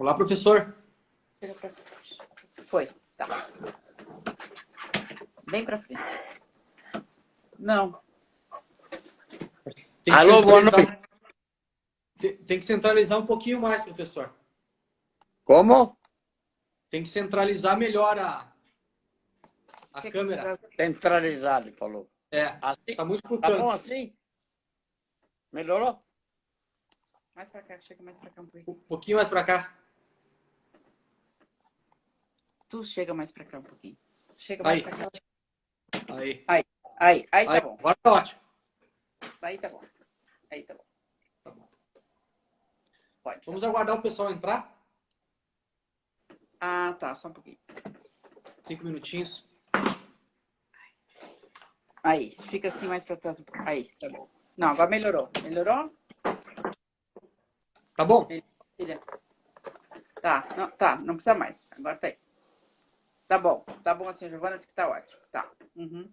Olá, professor. Chega pra frente. Foi, tá. Bem pra frente. Não. Alô, boa noite. Tem que centralizar um pouquinho mais, professor. Como? Tem que centralizar melhor a Fica câmera. Centralizado, ele falou. É, Assim? tá muito pro Tá bom canto. assim? Melhorou? mais pra cá, chega mais pra cá um pouquinho. Um pouquinho mais pra cá. Tu chega mais pra cá um pouquinho. Chega mais Aí. pra cá. Aí. Aí tá bom. Agora tá ótimo. Aí tá bom. Aí tá bom. Pode. Vamos aguardar o pessoal entrar. Ah, tá. Só um pouquinho. 5 minutinhos. Aí. Fica assim mais pra trás um pouco. Aí, tá bom. Não, agora melhorou. Melhorou? Tá bom? Filha. Tá. Não precisa mais. Agora tá aí. Tá bom assim, Giovana disse que tá ótimo. Tá. Uhum.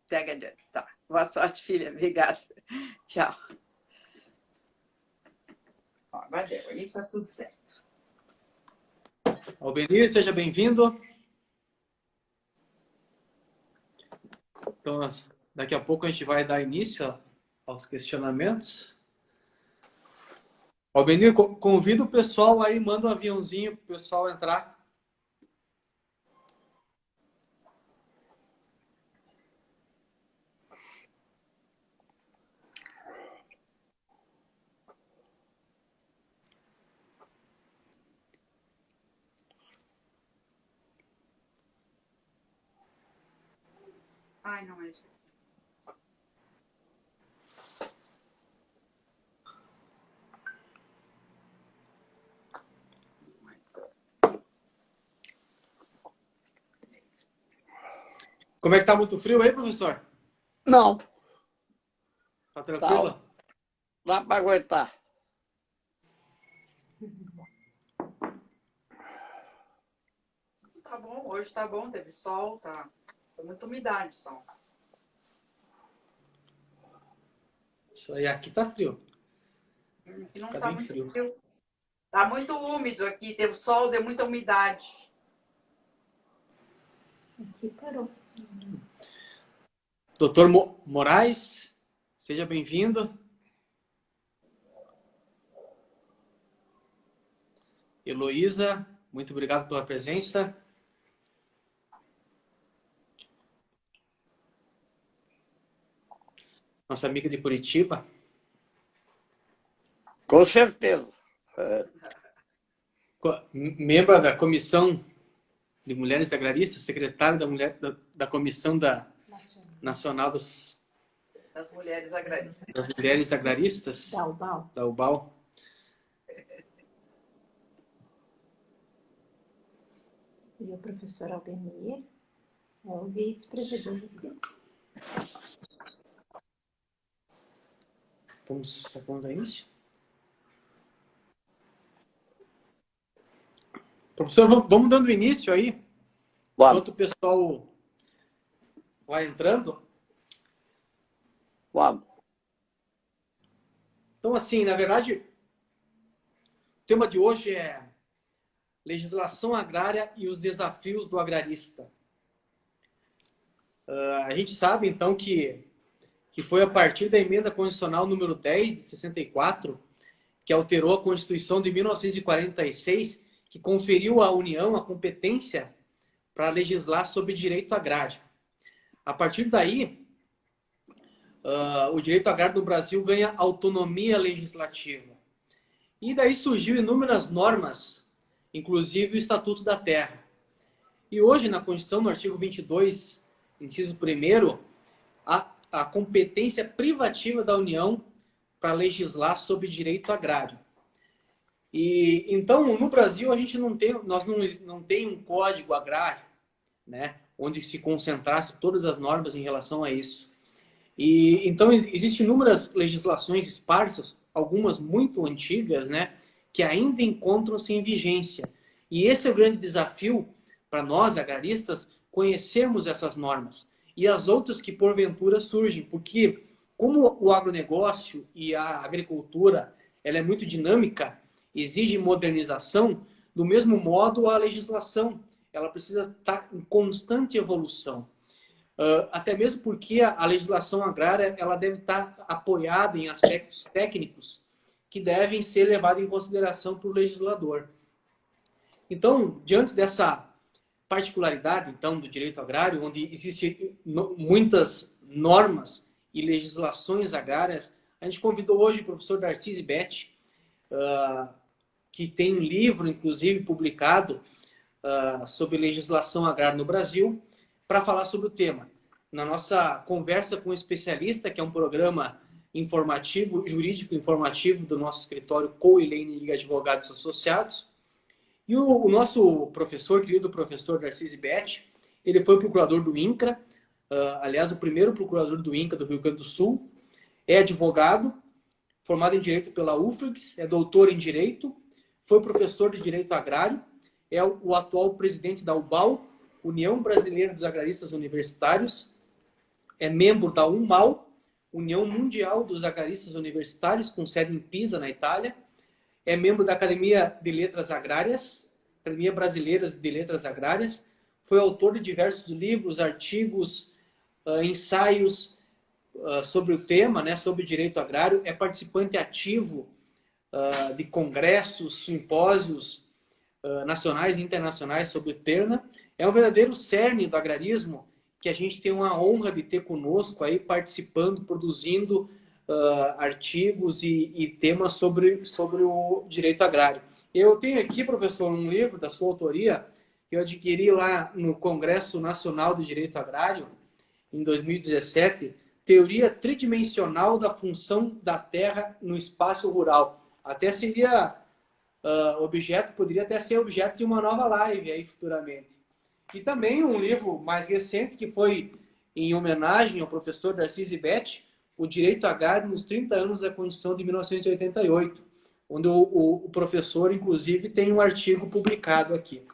Segue adiante. Tá. Boa sorte, filha. Obrigada. Tchau. Ó, agora deu. Aí tá tudo certo. Albenir, seja bem-vindo. Então, daqui a pouco a gente vai dar início aos questionamentos. Albenir, convida o pessoal aí, manda um aviãozinho pro pessoal entrar. Ai, não é. Como é que tá? Muito frio aí, professor? Não, Tá tranquilo? dá para aguentar. Tá bom, hoje tá bom, teve sol, tá. Foi muita umidade, sol. Isso aí, aqui tá frio. Aqui não Tá tá bem muito frio. frio. Tá muito úmido aqui, teve sol, deu muita umidade. Aqui parou. Doutor Moraes, seja bem-vindo. Heloísa, muito obrigado pela presença. Nossa amiga de Curitiba. Com certeza. Membro da Comissão de Mulheres Agraristas, secretária da Comissão Nacional Das mulheres agraristas. das Mulheres Agraristas, Da UBAL. da UBAL. E o professor Albenir é o vice-presidente. Vamos a início? Professor, vamos dando início aí, Vamos, enquanto o pessoal vai entrando. vamos. Então, assim, na verdade, o tema de hoje é legislação agrária e os desafios do agrarista. A gente sabe, então, que foi a partir da emenda constitucional número 10 de 64, que alterou a Constituição de 1946, que conferiu à União a competência para legislar sobre direito agrário. A partir daí, o direito agrário do Brasil ganha autonomia legislativa. E daí surgiu inúmeras normas, inclusive o Estatuto da Terra. E hoje, na Constituição, no artigo 22, inciso 1º, a competência privativa da União para legislar sobre direito agrário. E então, no Brasil, nós não tem um código agrário, né, onde se concentrasse todas as normas em relação a isso. E então existem inúmeras legislações esparsas, algumas muito antigas, né, que ainda encontram-se em vigência. E esse é o grande desafio para nós, agraristas, conhecermos essas normas e as outras que porventura surgem, porque como o agronegócio e a agricultura ela é muito dinâmica, exige modernização, do mesmo modo a legislação, ela precisa estar em constante evolução. Até mesmo porque a legislação agrária ela deve estar apoiada em aspectos técnicos que devem ser levados em consideração pelo legislador. Então, diante dessa particularidade então, do direito agrário, onde existem muitas normas e legislações agrárias, a gente convidou hoje o professor Darcy Zibet, que tem um livro, inclusive, publicado sobre legislação agrária no Brasil, para falar sobre o tema. Na nossa conversa com um especialista, que é um programa informativo, jurídico informativo do nosso escritório Co-Ilene de Advogados Associados, e o nosso professor, querido professor Darcy Zibet, ele foi procurador do INCRA, aliás, o primeiro procurador do INCRA do Rio Grande do Sul, é advogado, formado em Direito pela UFRGS, é doutor em Direito, foi professor de Direito Agrário, é o atual presidente da UBAL, União Brasileira dos Agraristas Universitários, é membro da UMAL, União Mundial dos Agraristas Universitários, com sede em Pisa, na Itália, é membro da Academia de Letras Agrárias, Academia Brasileira de Letras Agrárias, foi autor de diversos livros, artigos, ensaios sobre o tema, né, sobre direito agrário, é participante ativo de congressos, simpósios nacionais e internacionais sobre o tema. É um verdadeiro cerne do agrarismo que a gente tem uma honra de ter conosco aí participando, produzindo artigos e temas sobre o direito agrário. Eu tenho aqui, professor, um livro da sua autoria que eu adquiri lá no Congresso Nacional do Direito Agrário, em 2017, Teoria Tridimensional da Função da Terra no Espaço Rural. Até seria poderia até ser objeto de uma nova live aí futuramente. E também um livro mais recente, que foi em homenagem ao professor Darcy Zibet, O Direito Agrário nos 30 anos da Constituição de 1988, onde o professor, inclusive, tem um artigo publicado aqui.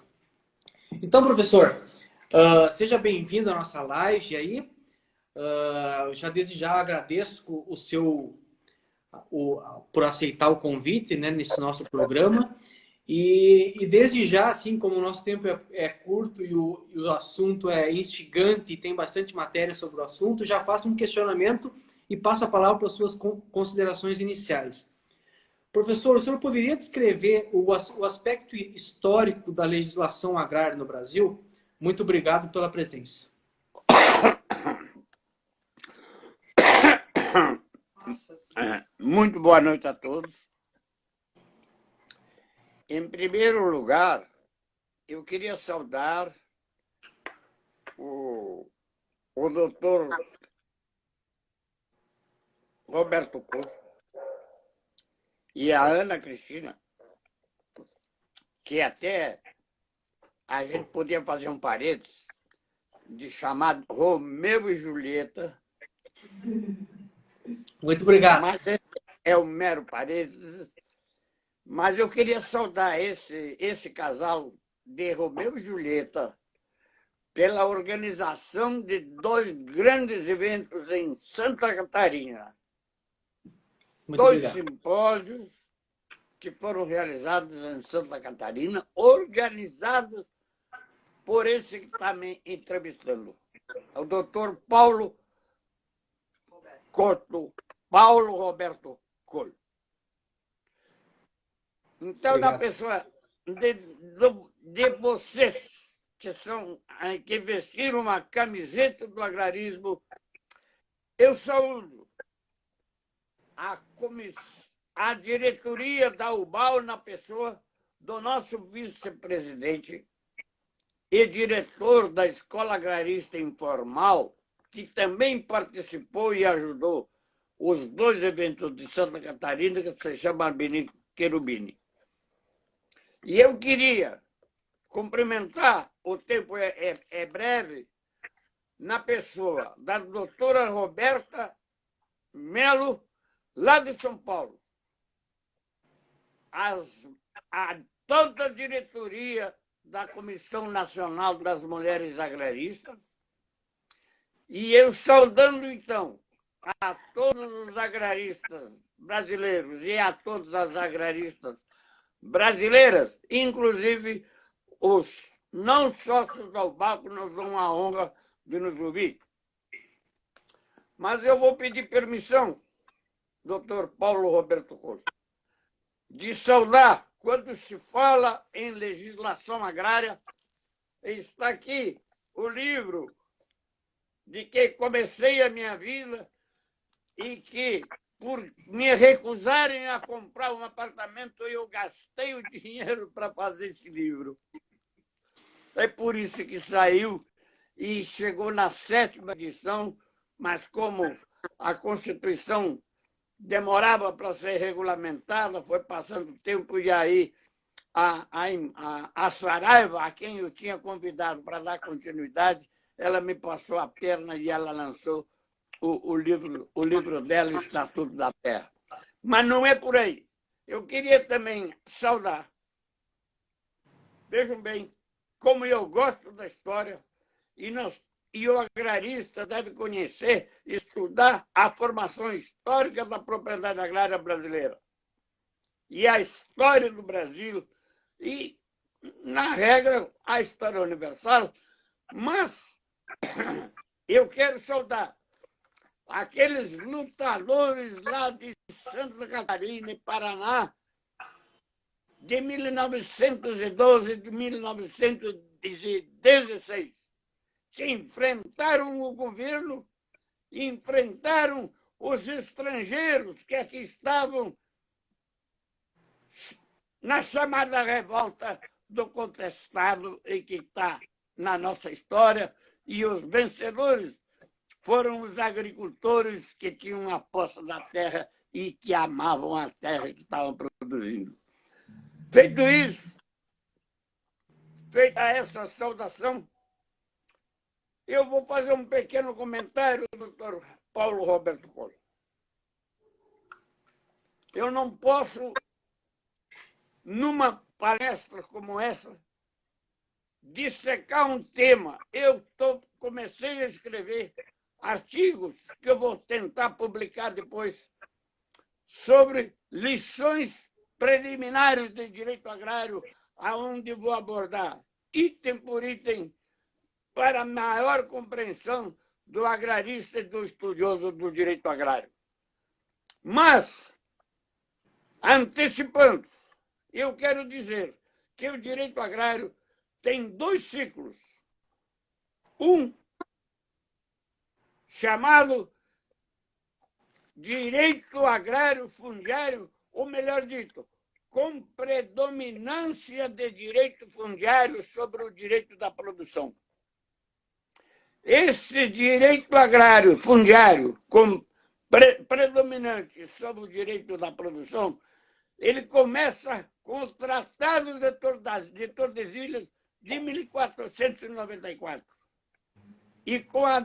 Então, professor, seja bem-vindo à nossa live aí. Já desde já agradeço por aceitar o convite, né, nesse nosso programa. E desde já, assim como o nosso tempo é curto e o assunto é instigante e tem bastante matéria sobre o assunto, já faço um questionamento e passo a palavra para as suas considerações iniciais. Professor, o senhor poderia descrever o aspecto histórico da legislação agrária no Brasil? Muito obrigado pela presença. Muito boa noite a todos. Em primeiro lugar, eu queria saudar o doutor Roberto Couto e a Ana Cristina, que até a gente podia fazer um parênteses de chamar Romeu e Julieta. Muito obrigado. Mas é um mero parênteses. Mas eu queria saudar esse casal de Romeu e Julieta pela organização de 2 grandes eventos em Santa Catarina. Muito 2 obrigado. simpósios que foram realizados em Santa Catarina, organizados por esse que está me entrevistando, o doutor Paulo Roberto Couto. Então, Obrigado. na pessoa de vocês que vestiram uma camiseta do agrarismo, eu saúdo a diretoria da UBAL na pessoa do nosso vice-presidente e diretor da Escola Agrarista Informal, que também participou e ajudou os 2 eventos de Santa Catarina, que se chama Benito Cherubini. E eu queria cumprimentar, o tempo é breve, na pessoa da doutora Roberta Melo, lá de São Paulo. A toda a diretoria da Comissão Nacional das Mulheres Agraristas. E eu saudando, então, a todos os agraristas brasileiros e a todas as agraristas brasileiras, inclusive os não sócios da UBAL, que nos dão a honra de nos ouvir. Mas eu vou pedir permissão, doutor Paulo Roberto Coelho, de saudar, quando se fala em legislação agrária, está aqui o livro de que comecei a minha vida e que, por me recusarem a comprar um apartamento, eu gastei o dinheiro para fazer esse livro. É por isso que saiu e chegou na 7ª edição, mas como a Constituição demorava para ser regulamentada, foi passando o tempo e aí a Saraiva, a quem eu tinha convidado para dar continuidade, ela me passou a perna e ela lançou o livro dela, Estatuto da Terra. Mas não é por aí. Eu queria também saudar, vejam bem, como eu gosto da história, e o agrarista deve conhecer, estudar a formação histórica da propriedade agrária brasileira e a história do Brasil e, na regra, a história universal. Mas eu quero saudar aqueles lutadores lá de Santa Catarina e Paraná, de 1912 e de 1916, que enfrentaram o governo, enfrentaram os estrangeiros que aqui estavam na chamada revolta do contestado e que está na nossa história, e os vencedores foram os agricultores que tinham a posse da terra e que amavam a terra que estavam produzindo. Feito isso, feita essa saudação, eu vou fazer um pequeno comentário, doutor Paulo Roberto Coelho. Eu não posso, numa palestra como essa, dissecar um tema. Eu comecei a escrever artigos que eu vou tentar publicar depois sobre lições preliminares de direito agrário, aonde vou abordar item por item para maior compreensão do agrarista e do estudioso do direito agrário. Mas, antecipando, eu quero dizer que o direito agrário tem 2 ciclos. Um chamado direito agrário fundiário, ou melhor dito, com predominância de direito fundiário sobre o direito da produção. Esse direito agrário fundiário, com predominante sobre o direito da produção, ele começa com o Tratado de Tordesilhas de 1494. E com o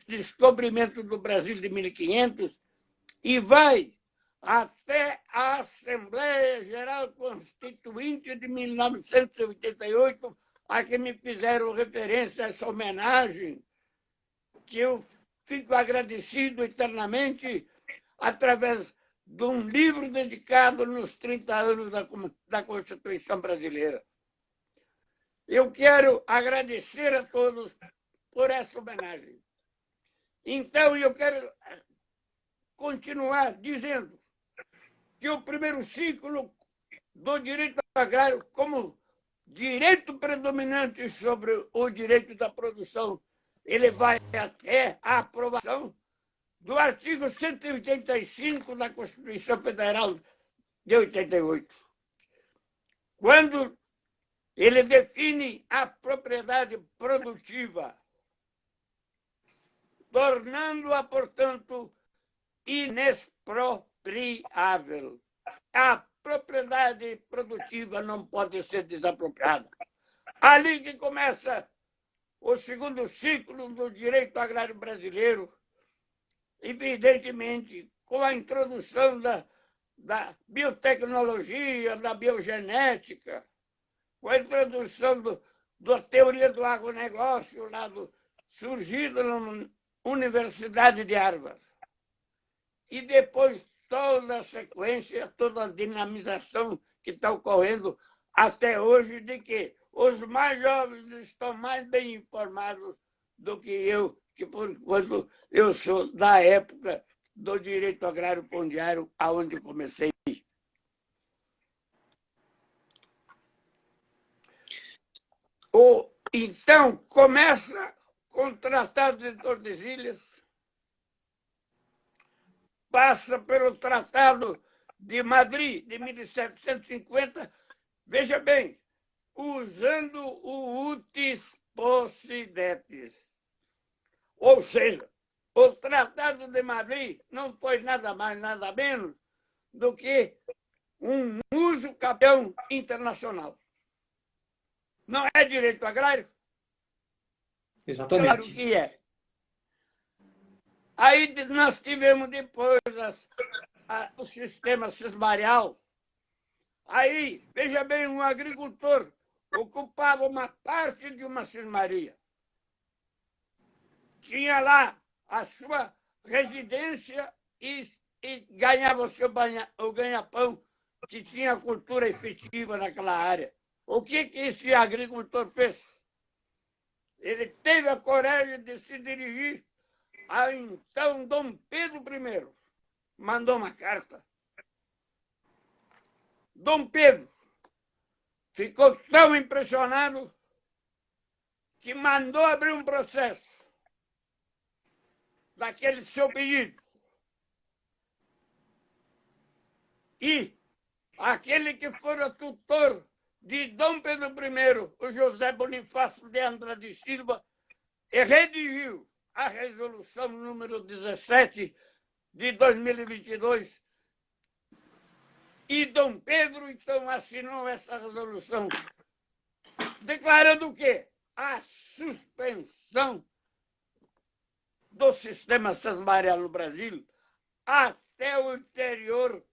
descobrimento do Brasil de 1500, e vai até a Assembleia Geral Constituinte de 1988, a que me fizeram referência a essa homenagem, que eu fico agradecido eternamente, através de um livro dedicado nos 30 anos da Constituição Brasileira. Eu quero agradecer a todos por essa homenagem. Então, eu quero continuar dizendo que o primeiro ciclo do direito agrário, como direito predominante sobre o direito da produção, ele vai até a aprovação do artigo 185 da Constituição Federal de 88, quando ele define a propriedade produtiva, tornando-a, portanto, inexpropriável. A propriedade produtiva não pode ser desapropriada. Ali que começa o segundo ciclo do direito agrário brasileiro, evidentemente, com a introdução da biotecnologia, da biogenética, com a introdução da teoria do agronegócio, surgida na Universidade de Harvard. E depois toda a sequência, toda a dinamização que está ocorrendo até hoje, de que os mais jovens estão mais bem informados do que eu, que por enquanto eu sou da época do direito agrário fundiário, aonde comecei. Então, começa com o Tratado de Tordesilhas, passa pelo Tratado de Madrid, de 1750, veja bem, usando o utis possidetis. Ou seja, o Tratado de Madrid não foi nada mais, nada menos do que um uso campeão internacional. Não é direito agrário? Exatamente. Claro que é. Aí nós tivemos depois o sistema cismarial. Aí, veja bem, um agricultor ocupava uma parte de uma cismaria. Tinha lá a sua residência e ganhava o ganha-pão, que tinha cultura efetiva naquela área. O que esse agricultor fez? Ele teve a coragem de se dirigir a então Dom Pedro I. Mandou uma carta. Dom Pedro ficou tão impressionado que mandou abrir um processo daquele seu pedido. E aquele que fora tutor de Dom Pedro I, o José Bonifácio de Andrade de Silva, redigiu a resolução número 17 de 2022. E Dom Pedro, então, assinou essa resolução, declarando o quê? A suspensão do sistema sesmarial no Brasil até o interior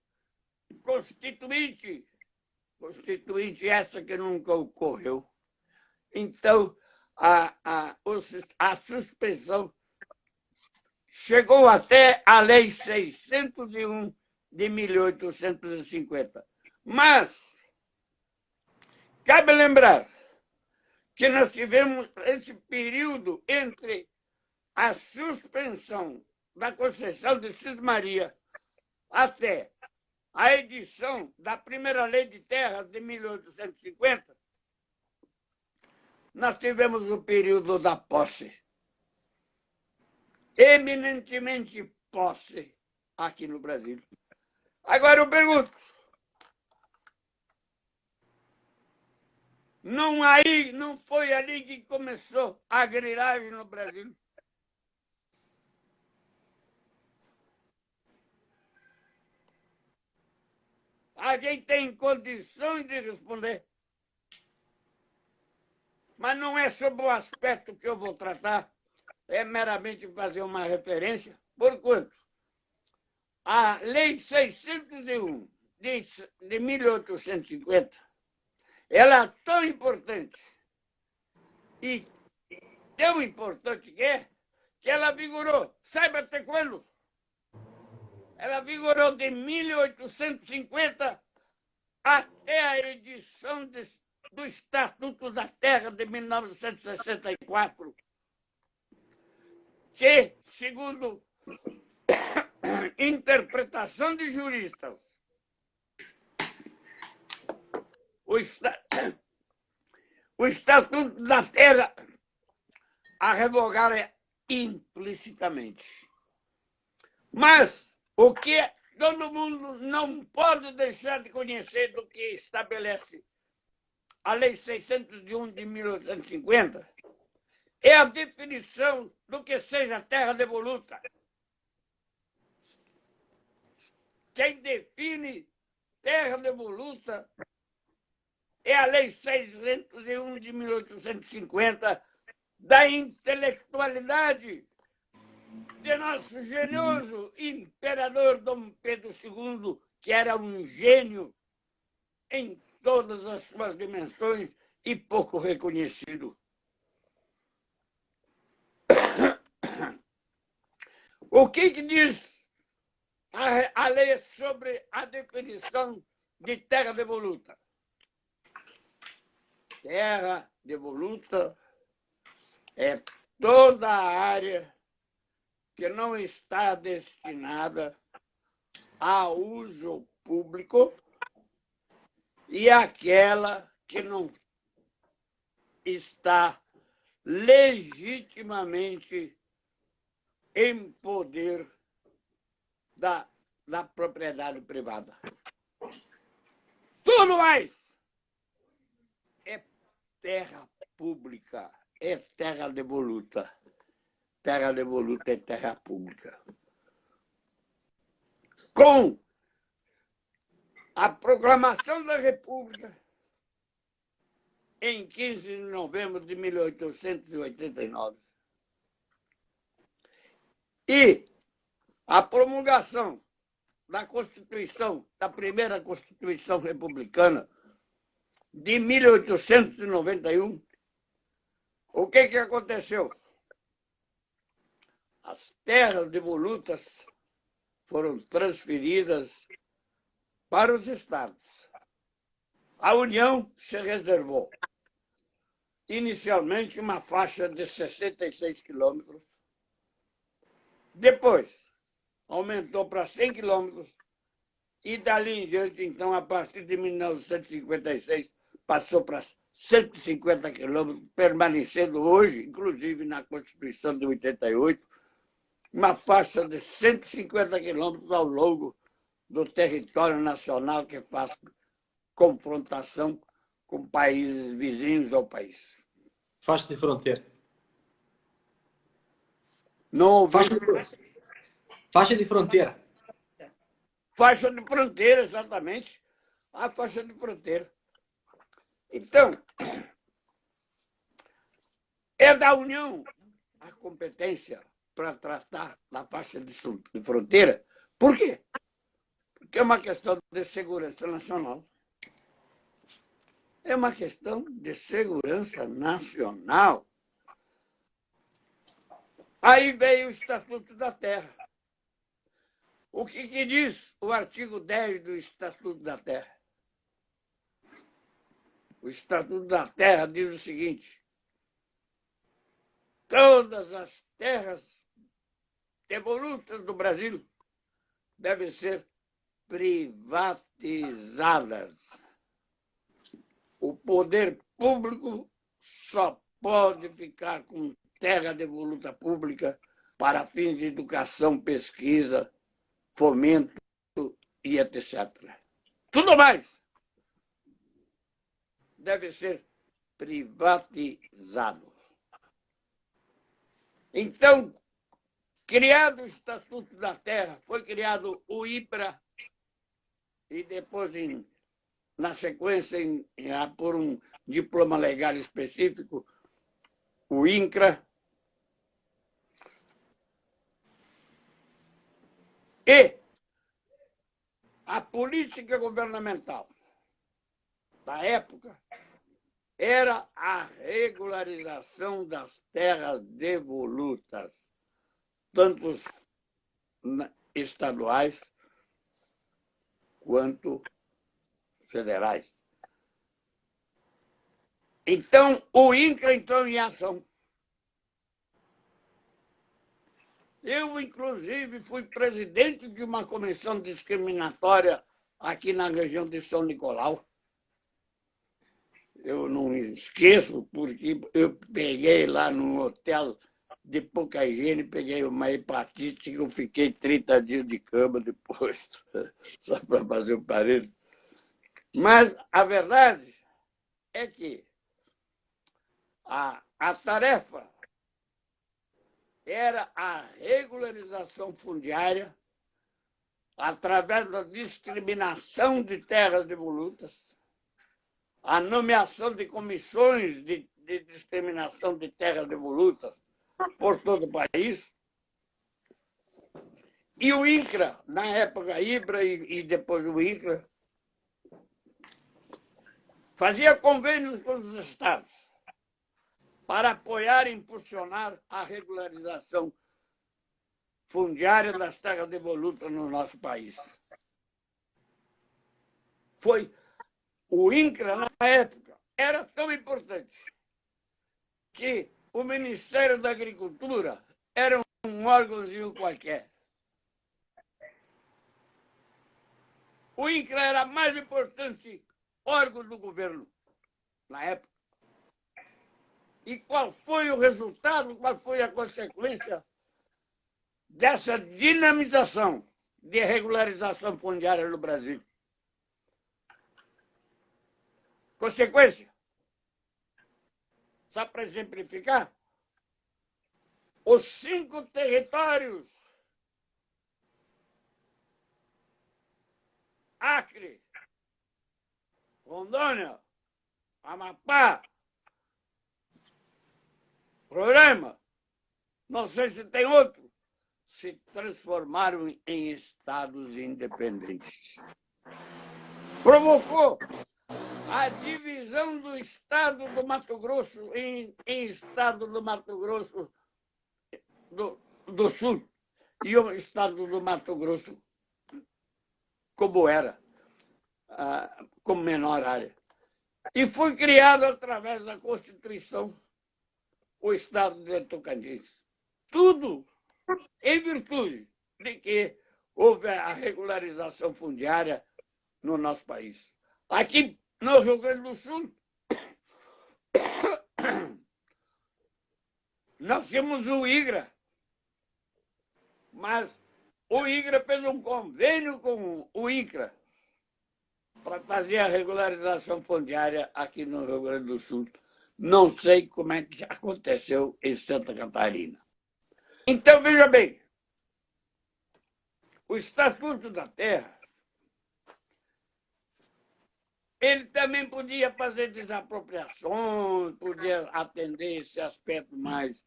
constituinte. Constituinte essa que nunca ocorreu. Então, a suspensão chegou até a Lei 601 de 1850. Mas, cabe lembrar que nós tivemos esse período entre a suspensão da concessão de Cismaria até a edição da primeira lei de terras de 1850, nós tivemos o período da posse. Eminentemente posse aqui no Brasil. Agora eu pergunto, não foi ali que começou a grilagem no Brasil? Alguém tem condições de responder? Mas não é sobre o aspecto que eu vou tratar, é meramente fazer uma referência, porquanto a Lei 601 de 1850, ela é tão importante e tão importante que ela vigorou, sabe até quando? Ela vigorou de 1850 até a edição do Estatuto da Terra de 1964, que, segundo interpretação de juristas, o Estatuto da Terra a revogaram implicitamente. Mas o que todo mundo não pode deixar de conhecer do que estabelece a Lei 601 de 1850 é a definição do que seja terra devoluta. Quem define terra devoluta é a Lei 601 de 1850 da intelectualidade de nosso genioso imperador Dom Pedro II, que era um gênio em todas as suas dimensões e pouco reconhecido. O que diz a lei sobre a definição de terra devoluta. Terra devoluta é toda a área que não está destinada a uso público e aquela que não está legitimamente em poder da propriedade privada. Tudo mais é terra pública, é terra devoluta. Terra devoluta é terra pública. Com a proclamação da República, em 15 de novembro de 1889, e a promulgação da Constituição, da primeira Constituição Republicana, de 1891, o que aconteceu? As terras devolutas foram transferidas para os estados. A União se reservou, inicialmente, uma faixa de 66 quilômetros. Depois, aumentou para 100 quilômetros e, dali em diante, então, a partir de 1956, passou para 150 quilômetros, permanecendo hoje, inclusive na Constituição de 88, uma faixa de 150 quilômetros ao longo do território nacional que faz confrontação com países vizinhos ao país. Faixa de fronteira. Não houve... Faixa de fronteira. Faixa de fronteira, exatamente. A faixa de fronteira. Então, é da União a competência para tratar da faixa de fronteira. Por quê? Porque é uma questão de segurança nacional. É uma questão de segurança nacional. Aí veio o Estatuto da Terra. O que diz o artigo 10 do Estatuto da Terra? O Estatuto da Terra diz o seguinte: todas as terras devolutas do Brasil devem ser privatizadas. O poder público só pode ficar com terra devoluta pública para fins de educação, pesquisa, fomento e etc. Tudo mais deve ser privatizado. Então, criado o Estatuto da Terra, foi criado o IPRA e depois, na sequência, por um diploma legal específico, o INCRA. E a política governamental da época era a regularização das terras devolutas, tanto estaduais quanto federais. Então, o INCRA entrou em ação. Eu, inclusive, fui presidente de uma comissão discriminatória aqui na região de São Nicolau. Eu não me esqueço, porque eu peguei lá no hotel de pouca higiene, peguei uma hepatite que eu fiquei 30 dias de cama depois, só para fazer o parede. Mas a verdade é que a tarefa era a regularização fundiária através da discriminação de terras devolutas, a nomeação de comissões de discriminação de terras devolutas por todo o país. E o INCRA, na época IBRA e depois o INCRA, fazia convênios com os estados para apoiar e impulsionar a regularização fundiária das terras devolutas no nosso país. Foi o INCRA, na época, era tão importante que o Ministério da Agricultura era um órgãozinho qualquer. O INCRA era o mais importante órgão do governo na época. E qual foi o resultado, qual foi a consequência dessa dinamização de regularização fundiária no Brasil? Consequência? Só para exemplificar, os 5 territórios, Acre, Rondônia, Amapá, Roraima, não sei se tem outro, se transformaram em estados independentes. Provocou a divisão do estado do Mato Grosso em estado do Mato Grosso do Sul e o estado do Mato Grosso como era, como menor área. E foi criado através da Constituição o estado de Tocantins. Tudo em virtude de que houve a regularização fundiária no nosso país. Aqui no Rio Grande do Sul, nós tínhamos o IGRA, mas o IGRA fez um convênio com o INCRA para fazer a regularização fundiária aqui no Rio Grande do Sul. Não sei como é que aconteceu em Santa Catarina. Então, veja bem, o Estatuto da Terra, ele também podia fazer desapropriações, podia atender esse aspecto mais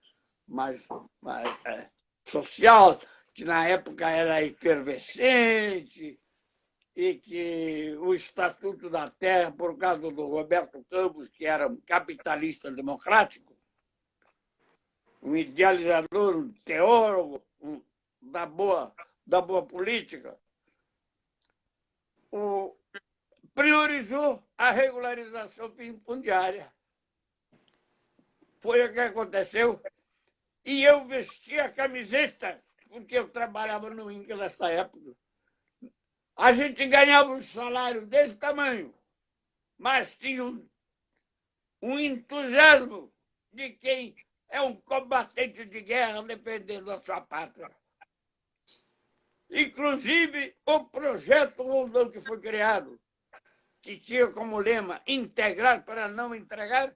social, que na época era efervescente, e que o Estatuto da Terra, por causa do Roberto Campos, que era um capitalista democrático, um idealizador, um teólogo da boa política, priorizou a regularização fundiária. Foi o que aconteceu. E eu vesti a camiseta, porque eu trabalhava no INCRA nessa época. A gente ganhava um salário desse tamanho, mas tinha um entusiasmo de quem é um combatente de guerra defendendo a sua pátria. Inclusive, o projeto Rondon que foi criado, que tinha como lema integrar para não entregar,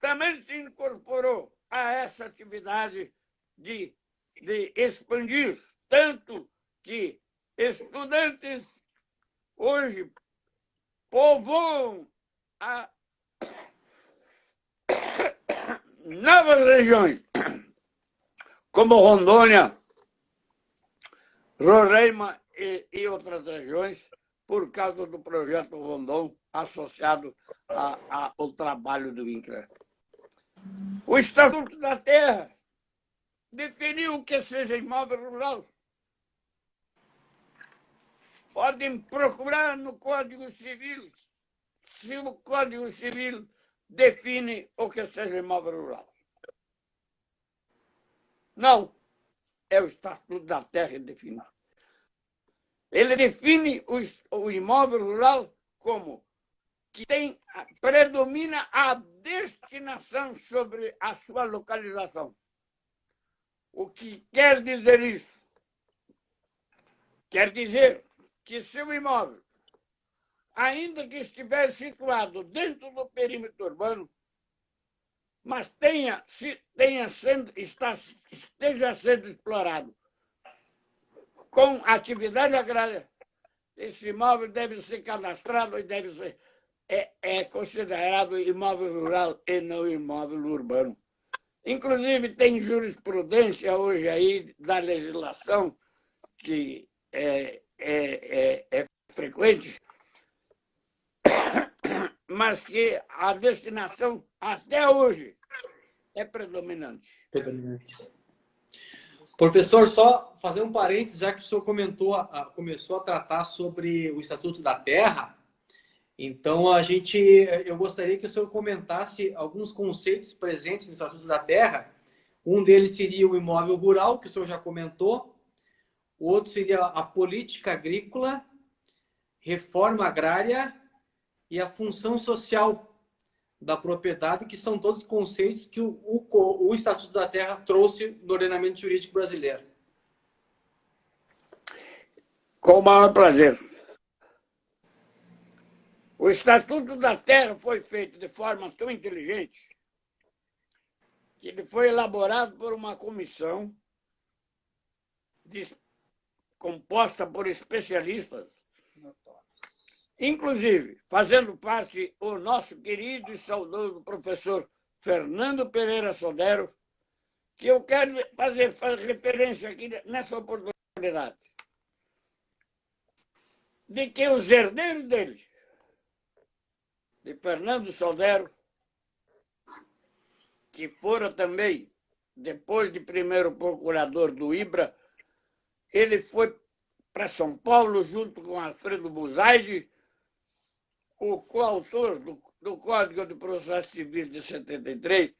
também se incorporou a essa atividade de expandir, tanto que estudantes hoje povoam novas regiões, como Rondônia, Roraima e outras regiões, por causa do projeto Rondon associado ao trabalho do INCRA. O Estatuto da Terra definiu o que seja imóvel rural. Podem procurar no Código Civil, se o Código Civil define o que seja imóvel rural. Não, é o Estatuto da Terra que define. Ele define o imóvel rural como que predomina a destinação sobre a sua localização. O que quer dizer isso? Quer dizer que se o imóvel, ainda que estiver situado dentro do perímetro urbano, mas esteja sendo explorado com atividade agrária, esse imóvel deve ser cadastrado e deve ser considerado imóvel rural e não imóvel urbano. Inclusive, tem jurisprudência hoje aí da legislação que é frequente, mas que a destinação, até hoje, é predominante. Professor, só fazer um parênteses, já que o senhor começou a tratar sobre o Estatuto da Terra, então eu gostaria que o senhor comentasse alguns conceitos presentes no Estatuto da Terra. Um deles seria o imóvel rural, que o senhor já comentou. O outro seria a política agrícola, reforma agrária e a função social da propriedade, que são todos conceitos que o Estatuto da Terra trouxe no ordenamento jurídico brasileiro. Com o maior prazer. O Estatuto da Terra foi feito de forma tão inteligente que ele foi elaborado por uma comissão composta por especialistas, inclusive fazendo parte o nosso querido e saudoso professor Fernando Pereira Sodero, que eu quero fazer referência aqui nessa oportunidade, de que os herdeiros dele, de Fernando Sodero, que fora também, depois de primeiro procurador do IBRA, ele foi para São Paulo junto com Alfredo Buzaide, o coautor do Código de Processo Civil de 73,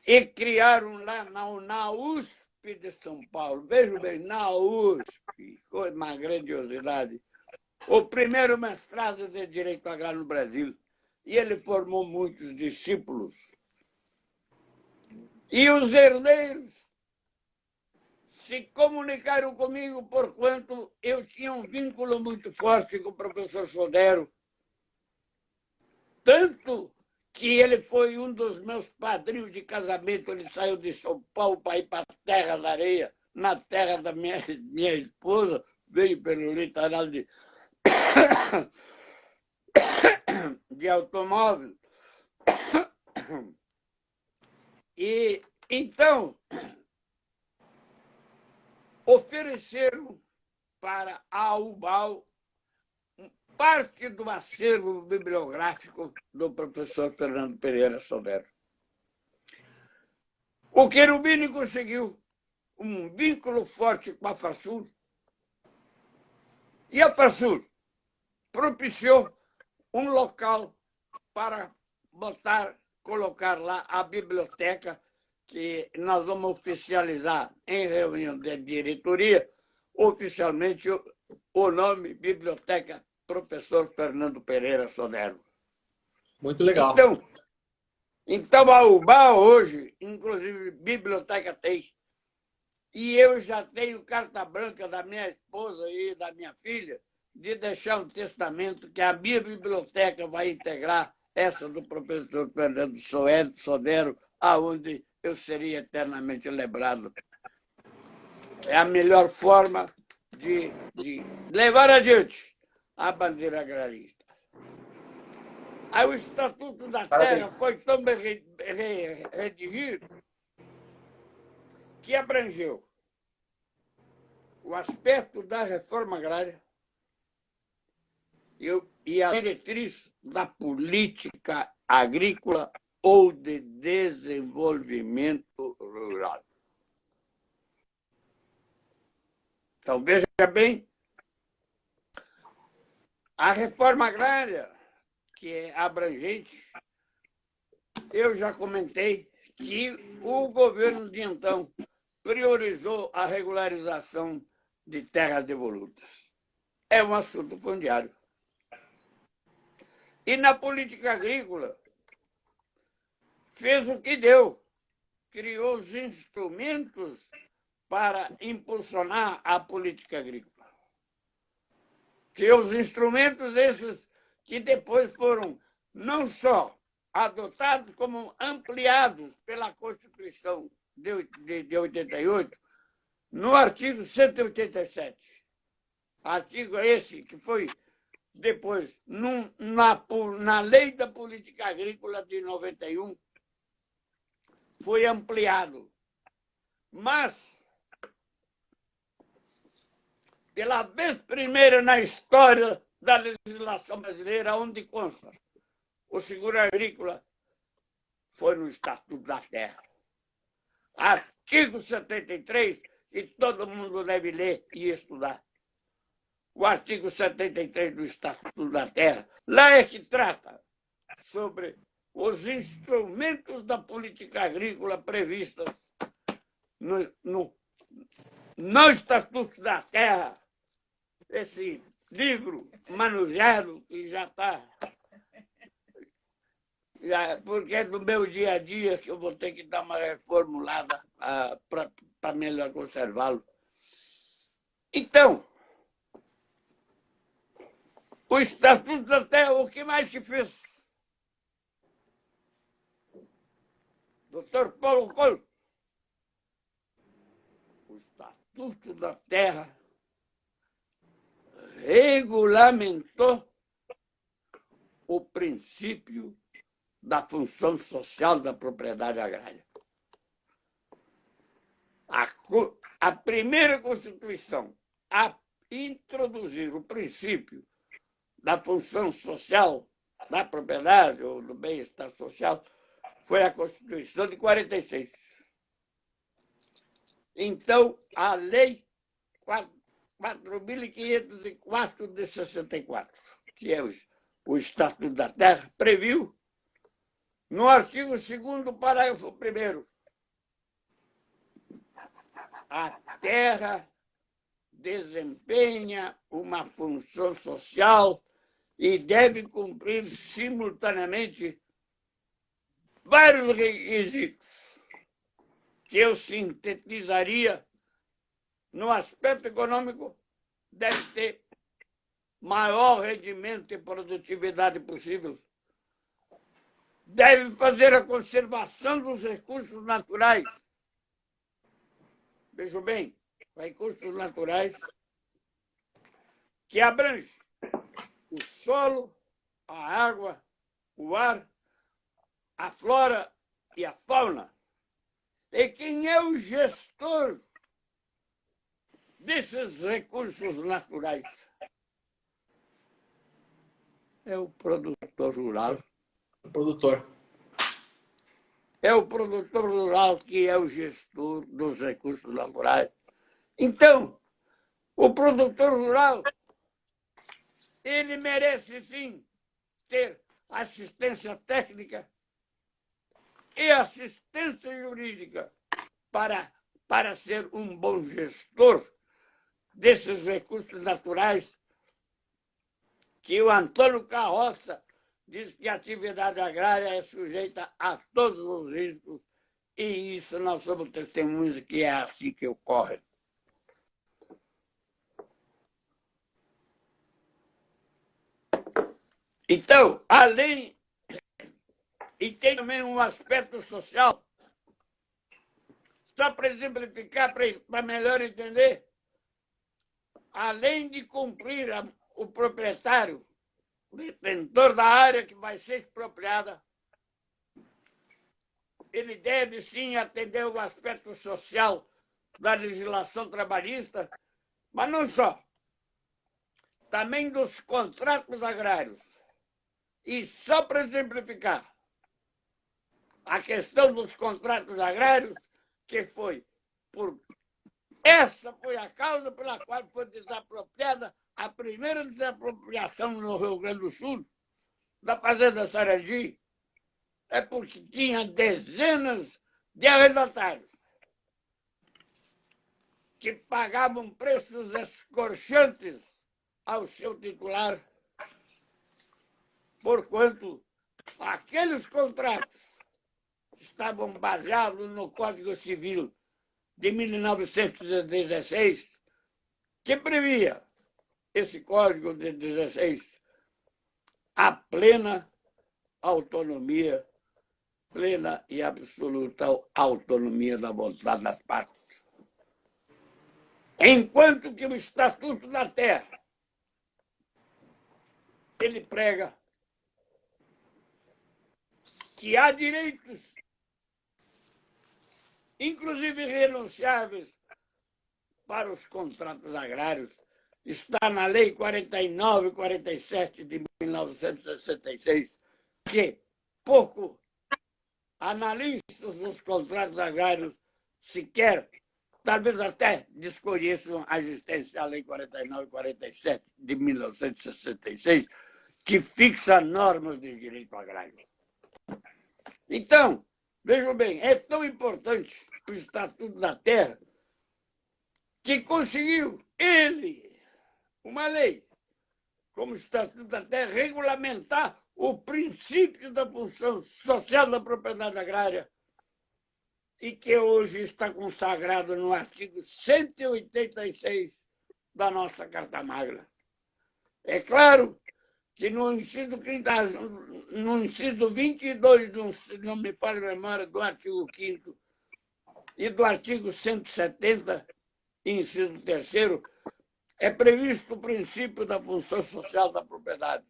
e criaram lá na USP de São Paulo, veja bem, na USP, foi uma grandiosidade, o primeiro mestrado de Direito Agrário no Brasil. E ele formou muitos discípulos. E os herdeiros se comunicaram comigo, porquanto eu tinha um vínculo muito forte com o professor Sodero. Tanto que ele foi um dos meus padrinhos de casamento. Ele saiu de São Paulo para ir para a Terra da Areia, na terra da minha esposa, veio pelo litoral de automóvel. E então ofereceram para a UBAL parte do acervo bibliográfico do professor Fernando Pereira Sodero. O Cherubini conseguiu um vínculo forte com a FASUL, e a FASUL propiciou um local para colocar lá a biblioteca, que nós vamos oficializar em reunião de diretoria, oficialmente o nome Biblioteca Professor Fernando Pereira Sodero. Muito legal. Então a UBA hoje, inclusive, biblioteca tem. E eu já tenho carta branca da minha esposa e da minha filha de deixar um testamento que a minha biblioteca vai integrar essa do professor Fernando Sodero, aonde eu seria eternamente lembrado. É a melhor forma de levar adiante a bandeira agrarista. Aí o Estatuto da Terra foi tão bem redigido que abrangeu o aspecto da reforma agrária e a diretriz da política agrícola ou de desenvolvimento rural. Então, veja bem, a reforma agrária, que é abrangente, eu já comentei que o governo de então priorizou a regularização de terras devolutas. É um assunto fundiário. E na política agrícola, fez o que deu, criou os instrumentos para impulsionar a política agrícola. Criou os instrumentos esses que depois foram não só adotados, como ampliados pela Constituição de 88, no artigo 187. Artigo esse que foi depois, na Lei da Política Agrícola de 91, foi ampliado. Mas, pela vez primeira na história da legislação brasileira, onde consta o seguro agrícola, foi no Estatuto da Terra. Artigo 73, que todo mundo deve ler e estudar. O artigo 73 do Estatuto da Terra, lá é que trata sobre os instrumentos da política agrícola previstas no Estatuto da Terra, esse livro manuseado que já está... Porque é do meu dia a dia que eu vou ter que dar uma reformulada para melhor conservá-lo. Então, o Estatuto da Terra, o que mais que fez? Dr. Paulo Coelho. O Estatuto da Terra regulamentou o princípio da função social da propriedade agrária. A primeira Constituição a introduzir o princípio da função social da propriedade ou do bem-estar social foi a Constituição de 46. Então, a Lei 4.504 de 64, que é o Estatuto da Terra, previu, no artigo 2º, parágrafo 1º, a terra desempenha uma função social e deve cumprir simultaneamente vários requisitos que eu sintetizaria no aspecto econômico. Deve ter maior rendimento e produtividade possível. Deve fazer a conservação dos recursos naturais. Vejam bem, recursos naturais que abrange o solo, a água, o ar, a flora e a fauna. E quem é o gestor desses recursos naturais? É o produtor rural. O produtor. É o produtor rural que é o gestor dos recursos naturais. Então, o produtor rural, ele merece, sim, ter assistência técnica e assistência jurídica para ser um bom gestor desses recursos naturais que o Antônio Carroça diz que a atividade agrária é sujeita a todos os riscos, e isso nós somos testemunhas que é assim que ocorre. Então, além... E tem também um aspecto social, só para exemplificar, para melhor entender, além de cumprir o proprietário, o detentor da área que vai ser expropriada, ele deve sim atender o aspecto social da legislação trabalhista, mas não só, também dos contratos agrários. E só para exemplificar, a questão dos contratos agrários, que essa foi a causa pela qual foi desapropriada a primeira desapropriação no Rio Grande do Sul, da fazenda Sarandi, é porque tinha dezenas de arrendatários que pagavam preços escorchantes ao seu titular, porquanto aqueles contratos estavam baseados no Código Civil de 1916, que previa, esse Código de 16, a plena autonomia, plena e absoluta autonomia da vontade das partes. Enquanto que o Estatuto da Terra, ele prega que há direitos, inclusive renunciáveis, para os contratos agrários. Está na Lei 49 e 47 de 1966, que pouco analistas dos contratos agrários sequer talvez até desconheçam a existência da Lei 49 e 47 de 1966, que fixa normas de direito agrário. Então, vejam bem, é tão importante o Estatuto da Terra que conseguiu ele, uma lei, como o Estatuto da Terra, regulamentar o princípio da função social da propriedade agrária e que hoje está consagrado no artigo 186 da nossa Carta Magna. É claro que no inciso 22, se não me falha a memória, do artigo 5º e do artigo 170, inciso 3º, é previsto o princípio da função social da propriedade.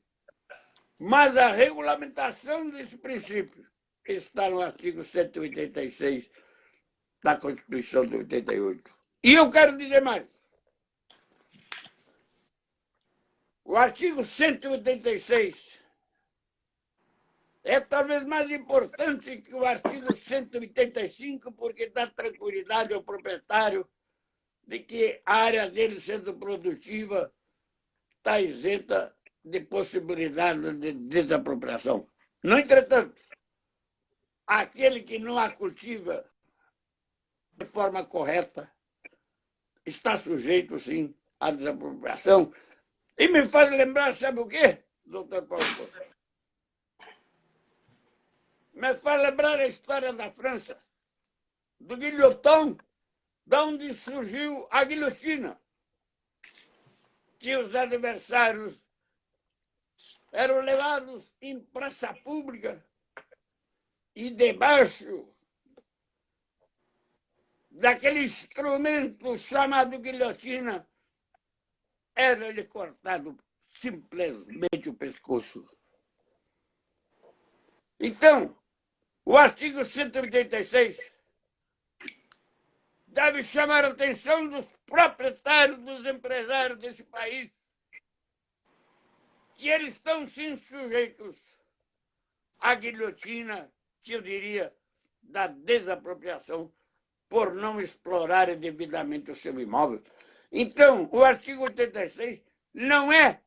Mas a regulamentação desse princípio está no artigo 186 da Constituição de 88. E eu quero dizer mais. O artigo 186 é talvez mais importante que o artigo 185, porque dá tranquilidade ao proprietário de que a área dele, sendo produtiva, está isenta de possibilidade de desapropriação. No entretanto, aquele que não a cultiva de forma correta está sujeito, sim, à desapropriação. E me faz lembrar, sabe o quê, doutor Paulo? Me faz lembrar a história da França, do guilhotão, da onde surgiu a guilhotina, que os adversários eram levados em praça pública e debaixo daquele instrumento chamado guilhotina era-lhe cortado simplesmente o pescoço. Então, o artigo 186 deve chamar a atenção dos proprietários, dos empresários desse país, que eles estão sim sujeitos à guilhotina, que eu diria, da desapropriação, por não explorarem devidamente o seu imóvel. Então, o artigo 86 não é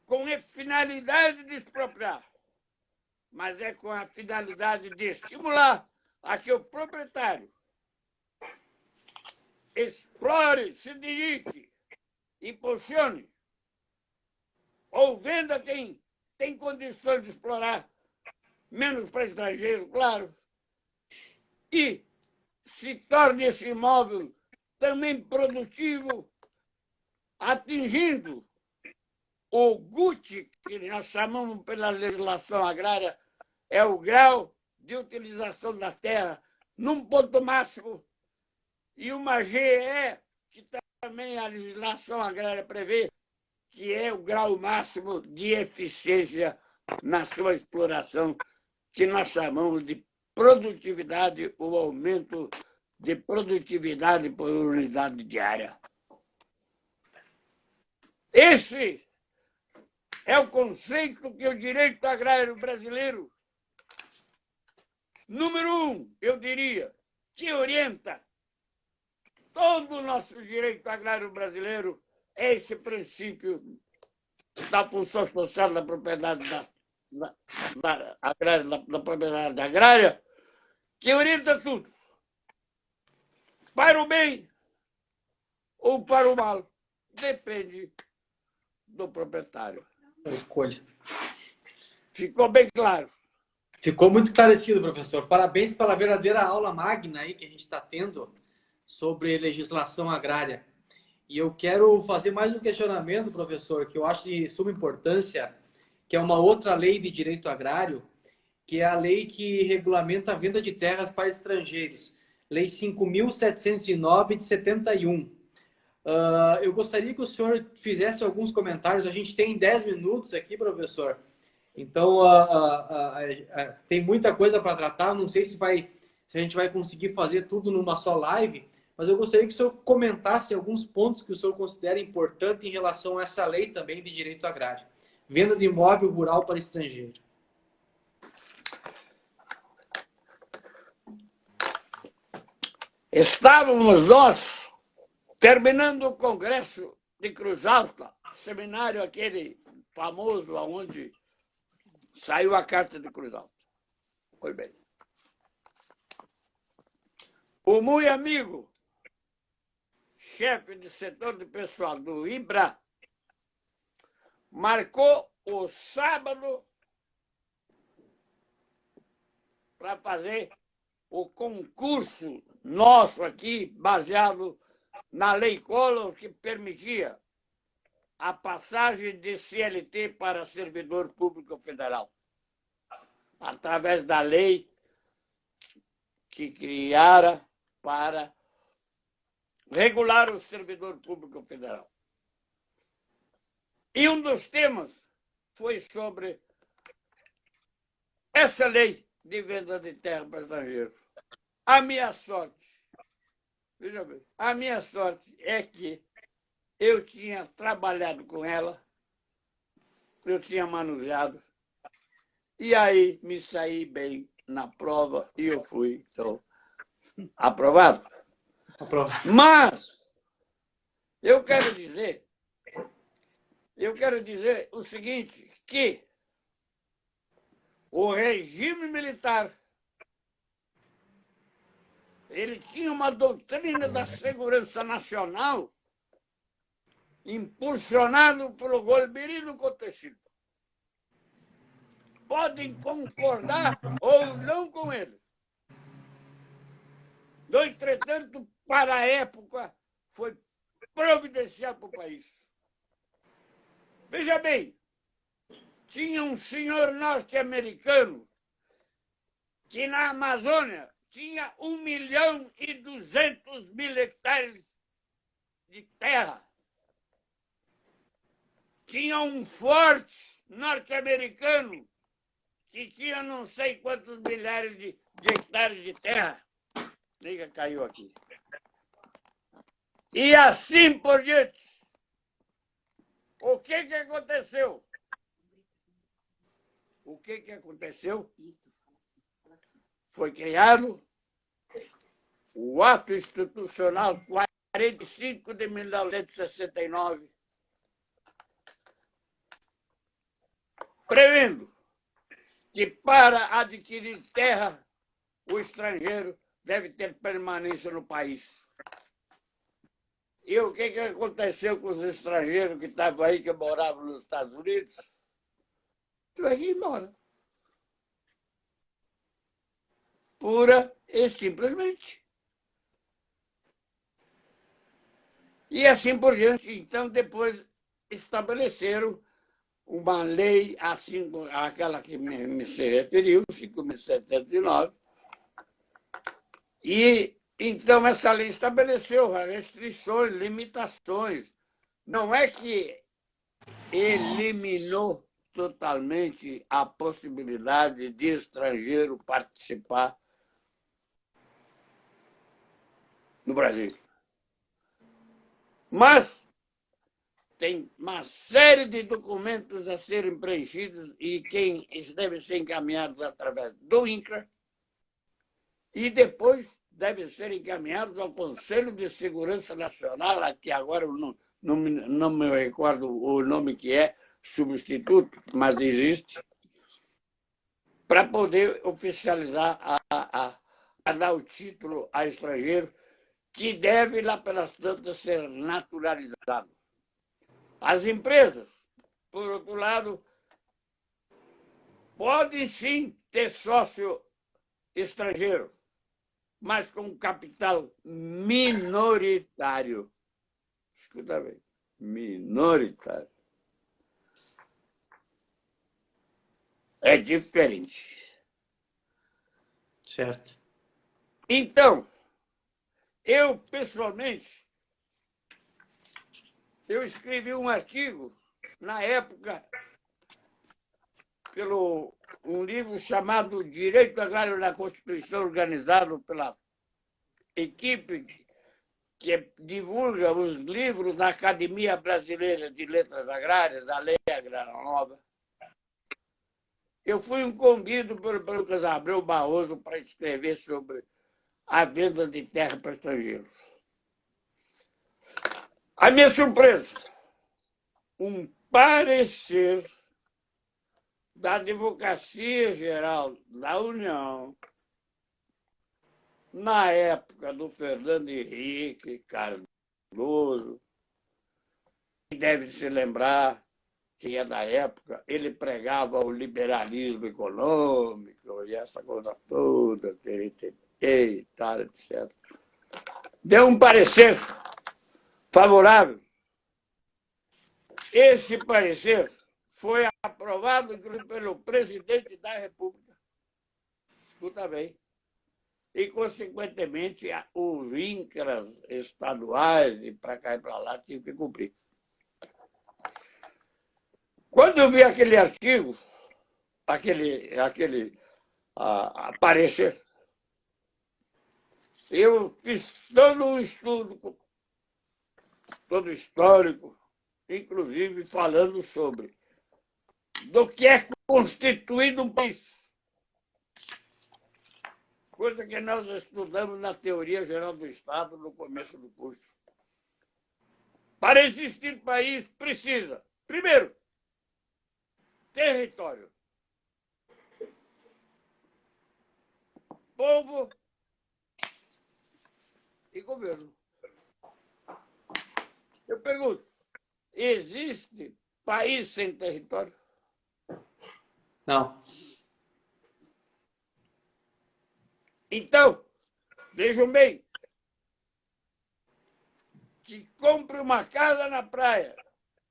com a finalidade de expropriar, mas é com a finalidade de estimular a que o proprietário explore, se dedique, impulsione, ou venda quem tem condições de explorar, menos para estrangeiro, claro, e se torne esse imóvel também produtivo, atingindo o GUT, que nós chamamos pela legislação agrária, é o grau de utilização da terra num ponto máximo, e uma GE, que também a legislação agrária prevê, que é o grau máximo de eficiência na sua exploração, que nós chamamos de produtividade, o aumento de produtividade por unidade diária. Esse é o conceito que o direito agrário brasileiro, número 1, eu diria, que orienta todo o nosso direito agrário brasileiro, é esse princípio da função social da propriedade da propriedade agrária, que orienta tudo, para o bem ou para o mal, depende do proprietário. A escolha. Ficou bem claro? Ficou muito esclarecido, professor. Parabéns pela verdadeira aula magna aí que a gente está tendo sobre legislação agrária. E eu quero fazer mais um questionamento, professor, que eu acho de suma importância, que é uma outra lei de direito agrário, que é a lei que regulamenta a venda de terras para estrangeiros. Lei 5.709 de 71. Eu gostaria que o senhor fizesse alguns comentários. A gente tem 10 minutos aqui, professor. Então, tem muita coisa para tratar. Não sei se a gente vai conseguir fazer tudo numa só live, mas eu gostaria que o senhor comentasse alguns pontos que o senhor considera importantes em relação a essa lei também de direito agrário. Venda de imóvel rural para estrangeiro. Estávamos nós terminando o congresso de Cruz Alta, seminário aquele famoso onde saiu a carta de Cruz Alta. Foi bem. O muito amigo, chefe de setor de pessoal do IBRA, marcou o sábado para fazer o concurso nosso aqui, baseado na Lei Collor, que permitia a passagem de CLT para servidor público federal, através da lei que criara para regular o servidor público federal. E um dos temas foi sobre essa lei de venda de terra para estrangeiros. A minha sorte, veja bem, a minha sorte é que eu tinha trabalhado com ela, eu tinha manuseado, e aí me saí bem na prova e eu fui, então, aprovado. Mas eu quero dizer o seguinte, que o regime militar, ele tinha uma doutrina da segurança nacional impulsionado pelo Golbery Contecido. Podem concordar ou não com ele. No entretanto, para a época, foi providencial para o país. Veja bem, tinha um senhor norte-americano que na Amazônia tinha 1.200.000 hectares de terra. Tinha um forte norte-americano que tinha não sei quantos milhares de hectares de terra. Liga, caiu aqui. E assim por diante. O que aconteceu? O que aconteceu? Foi criado o Ato Institucional 45 de 1969, prevendo que para adquirir terra, o estrangeiro deve ter permanência no país. E o que aconteceu com os estrangeiros que estavam aí, que moravam nos Estados Unidos? Tiveram que ir embora. Pura e simplesmente. E assim por diante. Então, depois estabeleceram uma lei, assim, aquela que me se referiu, 5.709, e então essa lei estabeleceu restrições, limitações. Não é que eliminou totalmente a possibilidade de estrangeiro participar no Brasil. Mas tem uma série de documentos a serem preenchidos e quem devem ser encaminhados através do INCRA e depois devem ser encaminhados ao Conselho de Segurança Nacional, que agora eu não me recordo o nome que é, substituto, mas existe, para poder oficializar, a dar o título a estrangeiro, que deve, lá pelas tantas, ser naturalizado. As empresas, por outro lado, podem sim ter sócio estrangeiro, mas com capital minoritário. Escuta bem, minoritário. É diferente. Certo. Então, eu, pessoalmente, eu escrevi um artigo, na época, um livro chamado Direito Agrário na Constituição, organizado pela equipe que divulga os livros da Academia Brasileira de Letras Agrárias, a Lei Agrária Nova. Eu fui um convido pelo Lucas Abreu Barroso para escrever sobre a venda de terra para estrangeiros. A minha surpresa, um parecer da Advocacia Geral da União, na época do Fernando Henrique Cardoso, deve se lembrar que é da época, ele pregava o liberalismo econômico e essa coisa toda, e tal, etc. Deu um parecer favorável. Esse parecer foi aprovado, inclusive, pelo presidente da República. Escuta bem. E, consequentemente, os INCRAs estaduais, e para cá e para lá, tinham que cumprir. Quando eu vi aquele artigo, aquele parecer, eu fiz todo um estudo, todo histórico, inclusive falando sobre do que é constituído um país. Coisa que nós estudamos na Teoria Geral do Estado no começo do curso. Para existir país, precisa, primeiro, território, povo e governo. Eu pergunto, existe país sem território? Não. Então, vejam bem, que compre uma casa na praia,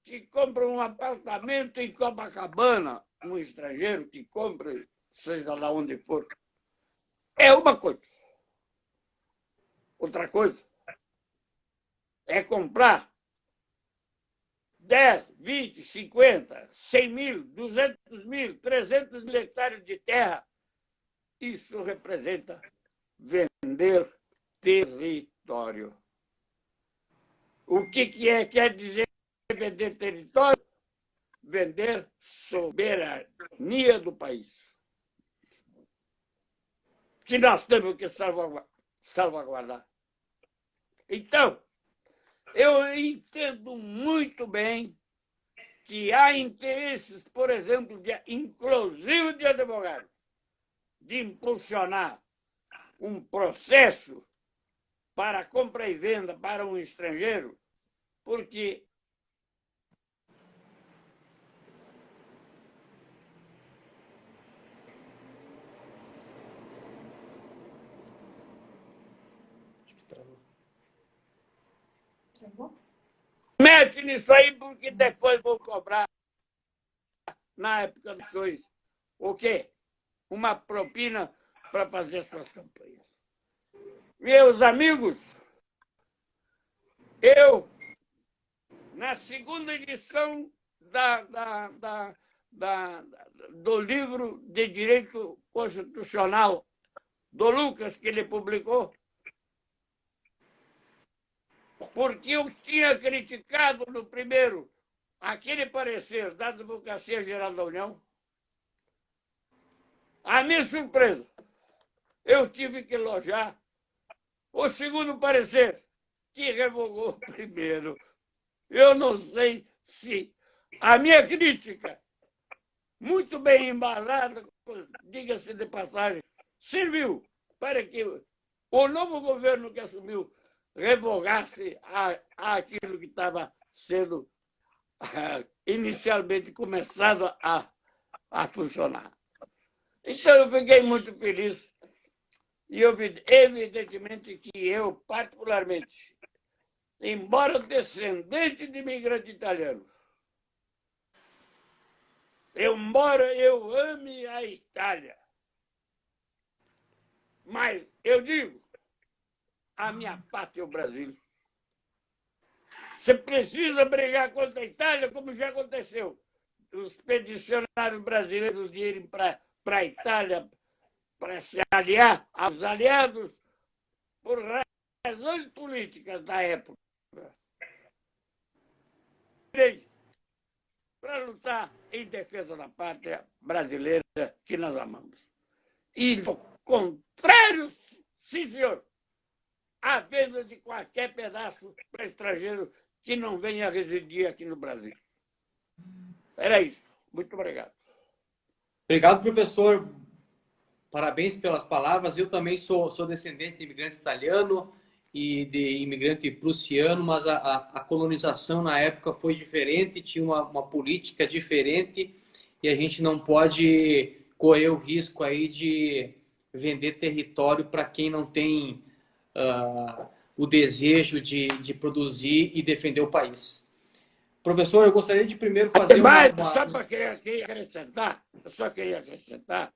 que compre um apartamento em Copacabana, um estrangeiro que compre, seja lá onde for, é uma coisa. Outra coisa é comprar 10, 20, 50, 100 mil, 200 mil, 300 mil hectares de terra. Isso representa vender território. O que quer dizer vender território? Vender soberania do país. Que nós temos que salvaguardar. Então, eu entendo muito bem que há interesses, por exemplo, inclusive de advogados, de impulsionar um processo para compra e venda para um estrangeiro, porque mete nisso aí, porque depois vou cobrar, na época das eleições, o quê? Uma propina para fazer suas campanhas. Meus amigos, eu, na segunda edição do livro de Direito Constitucional do Lucas, que ele publicou, porque eu tinha criticado no primeiro aquele parecer da Advocacia Geral da União. A minha surpresa, eu tive que elogiar o segundo parecer, que revogou o primeiro. Eu não sei se a minha crítica, muito bem embasada, diga-se de passagem, serviu para que o novo governo que assumiu revogasse aquilo que estava sendo inicialmente começado a funcionar. Então, eu fiquei muito feliz. E evidentemente que eu, particularmente, embora descendente de imigrante italiano, embora eu ame a Itália, mas eu digo, a minha pátria é o Brasil. Você precisa brigar contra a Itália, como já aconteceu. Os peticionários brasileiros irem para a Itália para se aliar aos aliados por razões políticas da época. Para lutar em defesa da pátria brasileira que nós amamos. E, ao contrário, sim, senhor, a venda de qualquer pedaço para estrangeiro que não venha residir aqui no Brasil. Era isso. Muito obrigado. Obrigado, professor. Parabéns pelas palavras. Eu também sou descendente de imigrante italiano e de imigrante prussiano, mas a colonização na época foi diferente, tinha uma política diferente e a gente não pode correr o risco aí de vender território para quem não tem o desejo de produzir e defender o país. Professor, eu gostaria de primeiro fazer Só para eu só queria acrescentar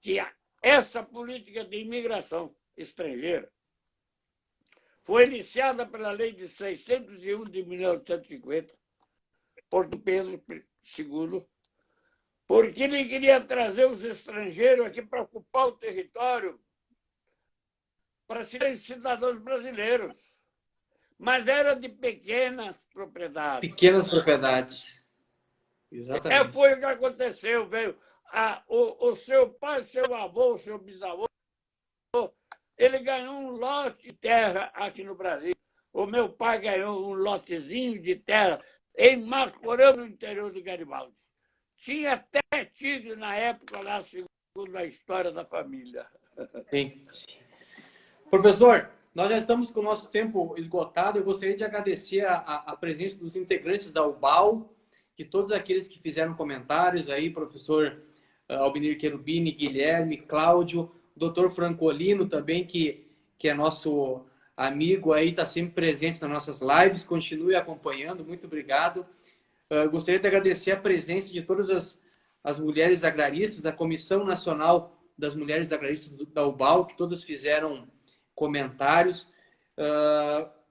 que essa política de imigração estrangeira foi iniciada pela Lei de 601 de 1850, por Pedro II, porque ele queria trazer os estrangeiros aqui para ocupar o território, para serem cidadãos brasileiros. Mas era de pequenas propriedades. Pequenas propriedades. Exatamente. Foi o que aconteceu, veio. O seu pai, seu avô, seu bisavô, ele ganhou um lote de terra aqui no Brasil. O meu pai ganhou um lotezinho de terra em Mascorão, no interior de Garibaldi. Tinha até tigre na época lá, segundo a história da família. Sim. Professor, nós já estamos com o nosso tempo esgotado. Eu gostaria de agradecer a presença dos integrantes da UBAL, de todos aqueles que fizeram comentários aí, professor Albinir Cherubini, Guilherme, Cláudio, doutor Francolino também, que é nosso amigo aí, está sempre presente nas nossas lives, continue acompanhando, muito obrigado. Gostaria de agradecer a presença de todas as mulheres agraristas, da Comissão Nacional das Mulheres Agraristas da UBAL, que todas fizeram comentários,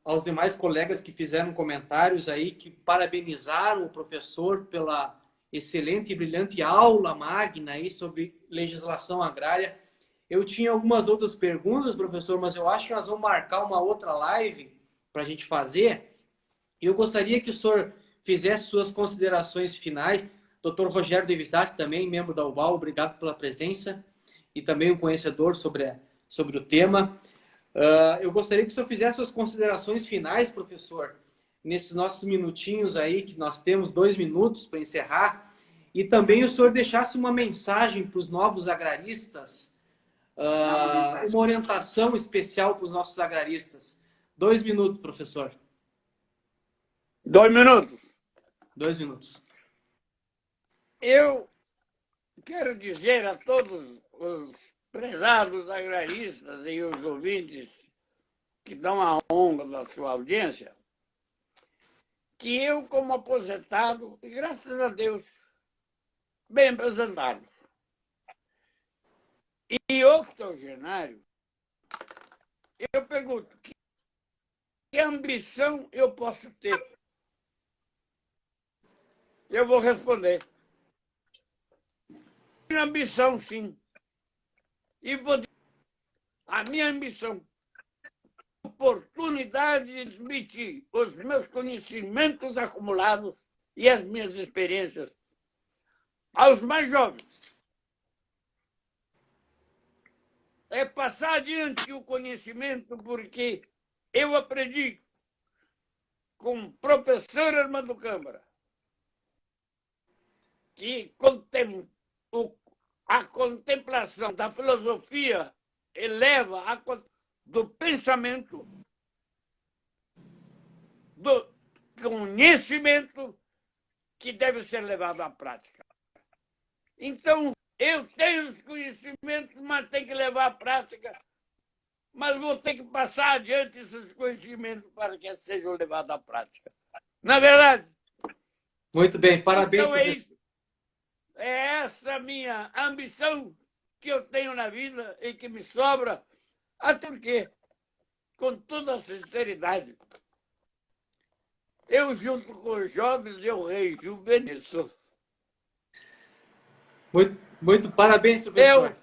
aos demais colegas que fizeram comentários aí, que parabenizaram o professor pela excelente e brilhante aula magna aí sobre legislação agrária. Eu tinha algumas outras perguntas, professor, mas eu acho que nós vamos marcar uma outra live para a gente fazer. Eu gostaria que o senhor fizesse suas considerações finais. Dr. Rogério De Visati, também membro da UBAL, obrigado pela presença e também um conhecedor sobre o tema. Eu gostaria que o senhor fizesse suas considerações finais, professor, nesses nossos minutinhos aí, que nós temos 2 minutos para encerrar, e também o senhor deixasse uma mensagem para os novos agraristas, uma orientação especial para os nossos agraristas. 2 minutos, professor. 2 minutos. 2 minutos. Eu quero dizer a todos os prezados agraristas e os ouvintes que dão a honra da sua audiência, que eu, como aposentado, e graças a Deus, bem aposentado, e octogenário, eu pergunto, que ambição eu posso ter? Eu vou responder. Minha ambição, sim. E vou dizer, a minha ambição, oportunidade de transmitir os meus conhecimentos acumulados e as minhas experiências aos mais jovens. É passar adiante o conhecimento, porque eu aprendi com o professor Armando Câmara que a contemplação da filosofia eleva do pensamento, do conhecimento que deve ser levado à prática. Então, eu tenho os conhecimentos, mas tenho que levar à prática, mas vou ter que passar adiante esses conhecimentos para que sejam levados à prática. Não é verdade? Muito bem, parabéns. Então é isso. É essa a minha ambição que eu tenho na vida e que me sobra, até porque, com toda a sinceridade, eu, junto com os jovens, eu rejuvenesço. Muito parabéns, professor.